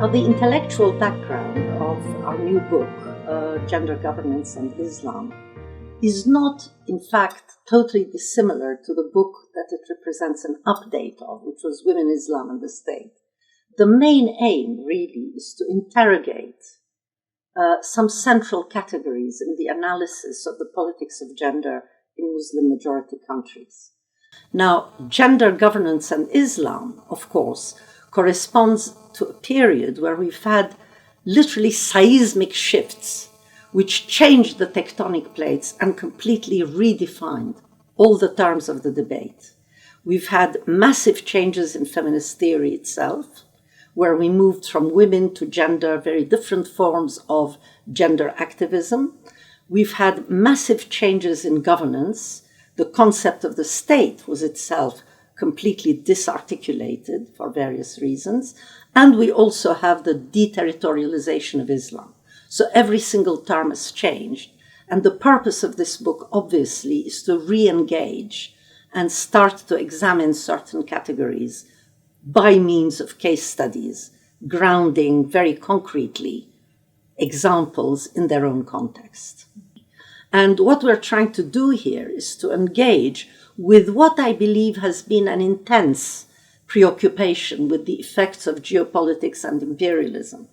Now, the intellectual background of our new book, Gender Governance and Islam, is not, in fact, totally dissimilar to the book that it represents an update of, which was Women, Islam and the State. The main aim, really, is to interrogate some central categories in the analysis of the politics of gender in Muslim-majority countries. Now, gender governance and Islam, of course, corresponds to a period where we've had literally seismic shifts which changed the tectonic plates and completely redefined all the terms of the debate. We've had massive changes in feminist theory itself, where we moved from women to gender, very different forms of gender activism. We've had massive changes in governance. The concept of the state was itself completely disarticulated for various reasons. And we also have the deterritorialization of Islam. So every single term has changed. And the purpose of this book, obviously, is to re-engage and start to examine certain categories by means of case studies, grounding very concretely examples in their own context. And what we're trying to do here is to engage with what I believe has been an intense preoccupation with the effects of geopolitics and imperialism,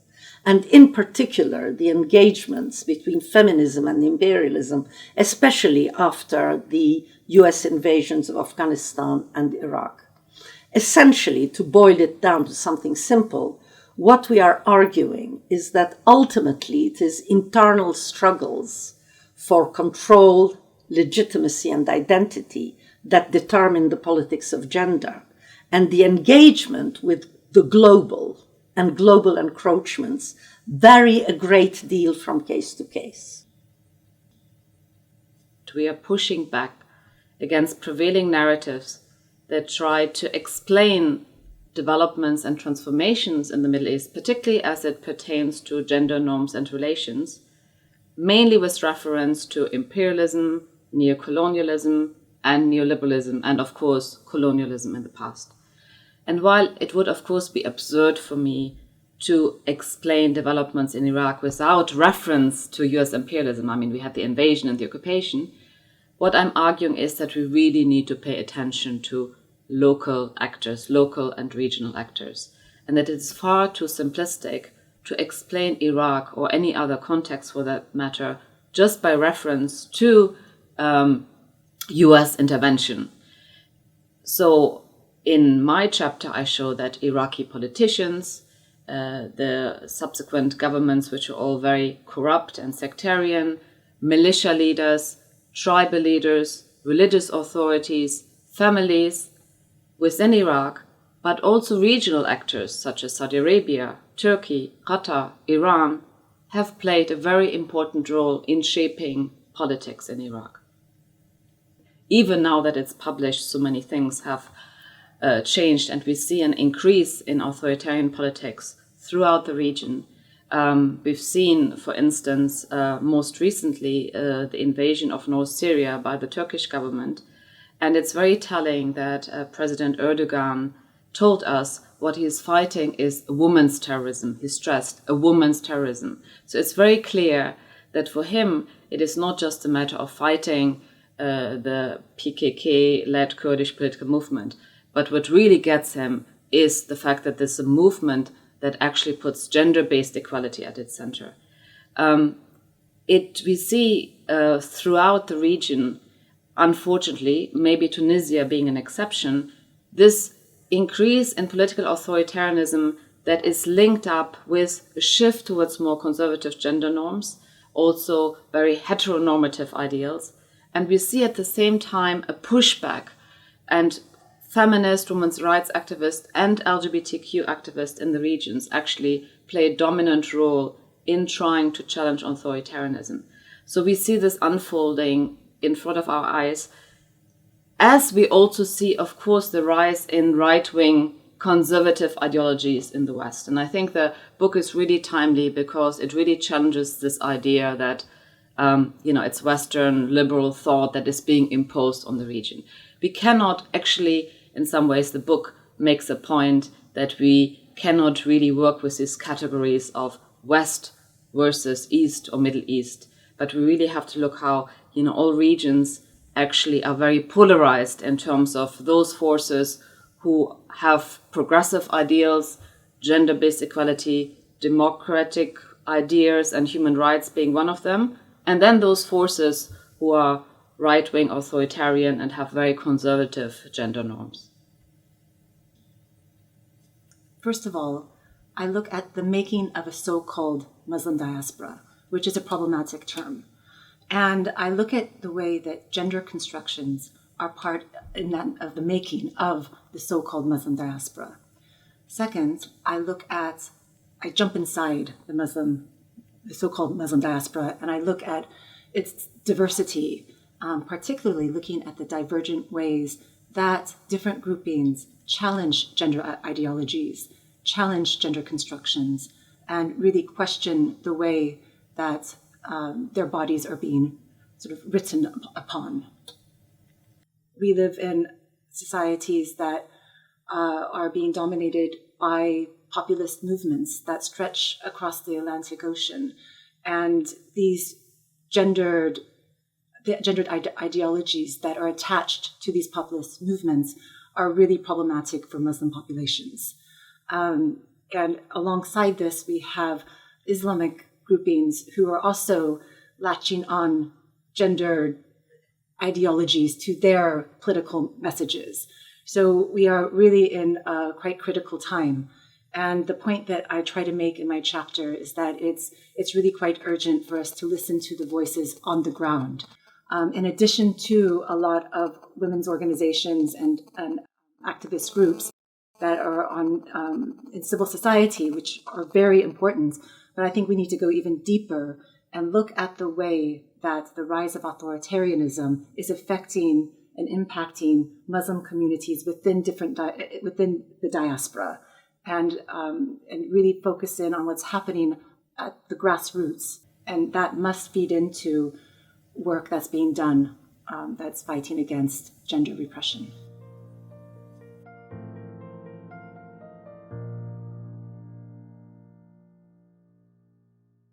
and in particular, the engagements between feminism and imperialism, especially after the US invasions of Afghanistan and Iraq. Essentially, to boil it down to something simple, what we are arguing is that ultimately it is internal struggles for control, legitimacy, and identity that determine the politics of gender, and the engagement with the global and global encroachments vary a great deal from case to case. We are pushing back against prevailing narratives that try to explain developments and transformations in the Middle East, particularly as it pertains to gender norms and relations, mainly with reference to imperialism, neocolonialism, and neoliberalism, and of course, colonialism in the past. And while it would, of course, be absurd for me to explain developments in Iraq without reference to US imperialism, I mean, we had the invasion and the occupation, what I'm arguing is that we really need to pay attention to local actors, local and regional actors, and that it is far too simplistic to explain Iraq or any other context for that matter just by reference to US intervention. So in my chapter, I show that Iraqi politicians, the subsequent governments, which are all very corrupt and sectarian, militia leaders, tribal leaders, religious authorities, families within Iraq, but also regional actors such as Saudi Arabia, Turkey, Qatar, Iran, have played a very important role in shaping politics in Iraq. Even now that it's published, so many things have changed, and we see an increase in authoritarian politics throughout the region. We've seen, for instance, most recently, the invasion of North Syria by the Turkish government. And it's very telling that President Erdogan told us what he is fighting is a woman's terrorism. He stressed a woman's terrorism. So it's very clear that for him, it is not just a matter of fighting the PKK-led Kurdish political movement, but what really gets him is the fact that there's a movement that actually puts gender-based equality at its center. We see throughout the region, unfortunately, maybe Tunisia being an exception, this increase in political authoritarianism that is linked up with a shift towards more conservative gender norms, also very heteronormative ideals. And we see at the same time a pushback, and feminist, women's rights activists, and LGBTQ activists in the regions actually play a dominant role in trying to challenge authoritarianism. So we see this unfolding in front of our eyes, as we also see, of course, the rise in right-wing conservative ideologies in the West. And I think the book is really timely because it really challenges this idea that it's Western liberal thought that is being imposed on the region. We cannot actually, in some ways, the book makes a point that we cannot really work with these categories of West versus East or Middle East. But we really have to look how, all regions actually are very polarized in terms of those forces who have progressive ideals, gender-based equality, democratic ideas, and human rights being one of them. And then those forces who are right-wing authoritarian and have very conservative gender norms. First of all, I look at the making of a so-called Muslim diaspora, which is a problematic term. And I look at the way that gender constructions are part of the making of the so-called Muslim diaspora. Second, I jump inside the so-called Muslim diaspora, and I look at its diversity, particularly looking at the divergent ways that different groupings challenge gender ideologies, challenge gender constructions, and really question the way that their bodies are being sort of written upon. We live in societies that are being dominated by populist movements that stretch across the Atlantic Ocean. And these gendered ideologies that are attached to these populist movements are really problematic for Muslim populations. And alongside this, we have Islamic groupings who are also latching on gendered ideologies to their political messages. So we are really in a quite critical time. And the point that I try to make in my chapter is that it's really quite urgent for us to listen to the voices on the ground. In addition to a lot of women's organizations and activist groups that are in civil society, which are very important, but I think we need to go even deeper and look at the way that the rise of authoritarianism is affecting and impacting Muslim communities within the diaspora, and really focus in on what's happening at the grassroots. And that must feed into work that's being done that's fighting against gender repression.